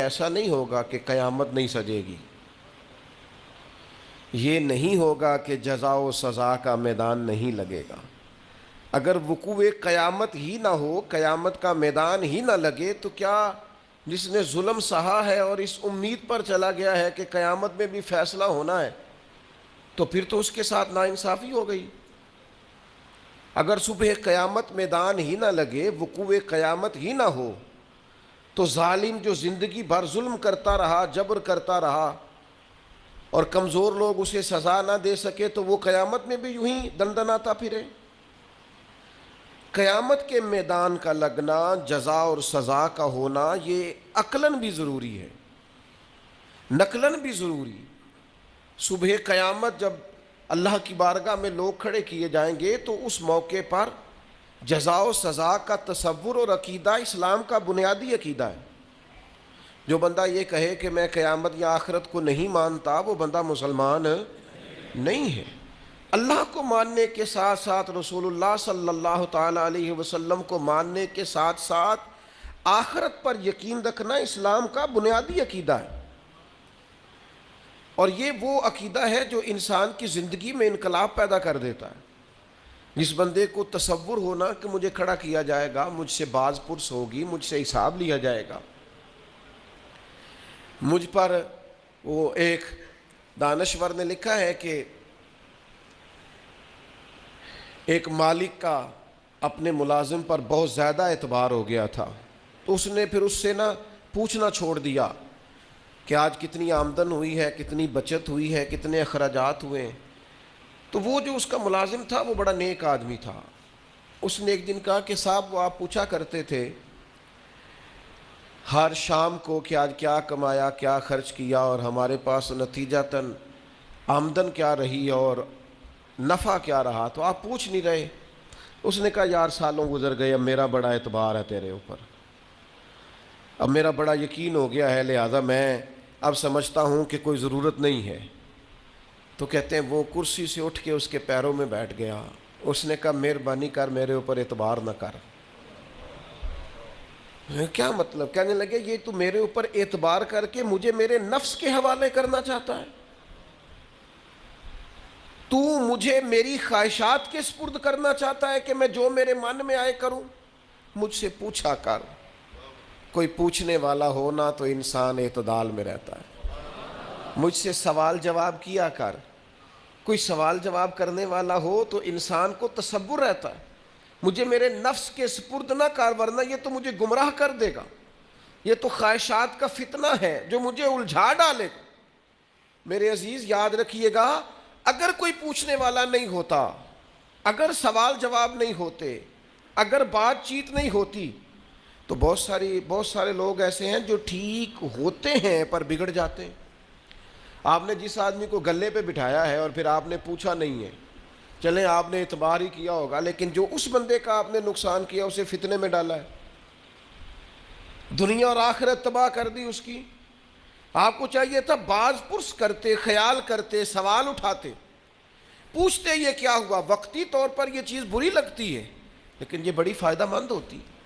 ایسا نہیں ہوگا کہ قیامت نہیں سجے گی، یہ نہیں ہوگا کہ جزا و سزا کا میدان نہیں لگے گا۔ اگر وقوع قیامت ہی نہ ہو، قیامت کا میدان ہی نہ لگے، تو کیا جس نے ظلم سہا ہے اور اس امید پر چلا گیا ہے کہ قیامت میں بھی فیصلہ ہونا ہے، تو پھر تو اس کے ساتھ ناانصافی ہو گئی۔ اگر صبح قیامت میدان ہی نہ لگے، وقوع قیامت ہی نہ ہو، تو ظالم جو زندگی بھر ظلم کرتا رہا، جبر کرتا رہا، اور کمزور لوگ اسے سزا نہ دے سکے، تو وہ قیامت میں بھی یوں ہی دندناتا پھرے۔ قیامت کے میدان کا لگنا، جزا اور سزا کا ہونا، یہ عقلاً بھی ضروری ہے، نقلاً بھی ضروری۔ صبح قیامت جب اللہ کی بارگاہ میں لوگ کھڑے کیے جائیں گے، تو اس موقع پر جزا و سزا کا تصور اور عقیدہ اسلام کا بنیادی عقیدہ ہے۔ جو بندہ یہ کہے کہ میں قیامت یا آخرت کو نہیں مانتا، وہ بندہ مسلمان نہیں ہے۔ اللہ کو ماننے کے ساتھ ساتھ رسول اللہ صلی اللہ تعالیٰ علیہ وسلم کو ماننے کے ساتھ ساتھ آخرت پر یقین رکھنا اسلام کا بنیادی عقیدہ ہے، اور یہ وہ عقیدہ ہے جو انسان کی زندگی میں انقلاب پیدا کر دیتا ہے۔ جس بندے کو تصور ہونا کہ مجھے کھڑا کیا جائے گا، مجھ سے باز پرس ہوگی، مجھ سے حساب لیا جائے گا، مجھ پر، وہ ایک دانشور نے لکھا ہے کہ ایک مالک کا اپنے ملازم پر بہت زیادہ اعتبار ہو گیا تھا، تو اس نے پھر اس سے پوچھنا چھوڑ دیا کہ آج کتنی آمدن ہوئی ہے، کتنی بچت ہوئی ہے، کتنے اخراجات ہوئے ہیں۔ تو وہ جو اس کا ملازم تھا وہ بڑا نیک آدمی تھا۔ اس نے ایک دن کہا کہ صاحب، وہ آپ پوچھا کرتے تھے ہر شام کو کہ آج کیا کمایا، کیا خرچ کیا، اور ہمارے پاس نتیجتاً آمدن کیا رہی اور نفع کیا رہا، تو آپ پوچھ نہیں رہے۔ اس نے کہا یار سالوں گزر گئے، اب میرا بڑا اعتبار ہے تیرے اوپر، اب میرا بڑا یقین ہو گیا ہے، لہذا میں اب سمجھتا ہوں کہ کوئی ضرورت نہیں ہے۔ تو کہتے ہیں وہ کرسی سے اٹھ کے اس کے پیروں میں بیٹھ گیا۔ اس نے کہا مہربانی کر، میرے اوپر اعتبار نہ کر۔ کیا مطلب؟ کہنے لگے یہ تو میرے اوپر اعتبار کر کے مجھے میرے نفس کے حوالے کرنا چاہتا ہے، تو مجھے میری خواہشات کے سپرد کرنا چاہتا ہے کہ میں جو میرے من میں آئے کروں۔ مجھ سے پوچھا کر، کوئی پوچھنے والا ہونا تو انسان اعتدال میں رہتا ہے۔ مجھ سے سوال جواب کیا کر، کوئی سوال جواب کرنے والا ہو تو انسان کو تصور رہتا ہے۔ مجھے میرے نفس کے سپرد نہ کر، ورنہ یہ تو مجھے گمراہ کر دے گا، یہ تو خواہشات کا فتنہ ہے جو مجھے الجھا ڈالے گا۔ میرے عزیز یاد رکھیے گا، اگر کوئی پوچھنے والا نہیں ہوتا، اگر سوال جواب نہیں ہوتے، اگر بات چیت نہیں ہوتی، تو بہت سارے لوگ ایسے ہیں جو ٹھیک ہوتے ہیں پر بگڑ جاتے ہیں۔ آپ نے جس آدمی کو گلے پہ بٹھایا ہے اور پھر آپ نے پوچھا نہیں ہے، چلیں آپ نے اعتبار ہی کیا ہوگا، لیکن جو اس بندے کا آپ نے نقصان کیا، اسے فتنے میں ڈالا ہے، دنیا اور آخرت تباہ کر دی اس کی۔ آپ کو چاہیے تھا باز پرس کرتے، خیال کرتے، سوال اٹھاتے، پوچھتے یہ کیا ہوا۔ وقتی طور پر یہ چیز بری لگتی ہے، لیکن یہ بڑی فائدہ مند ہوتی ہے۔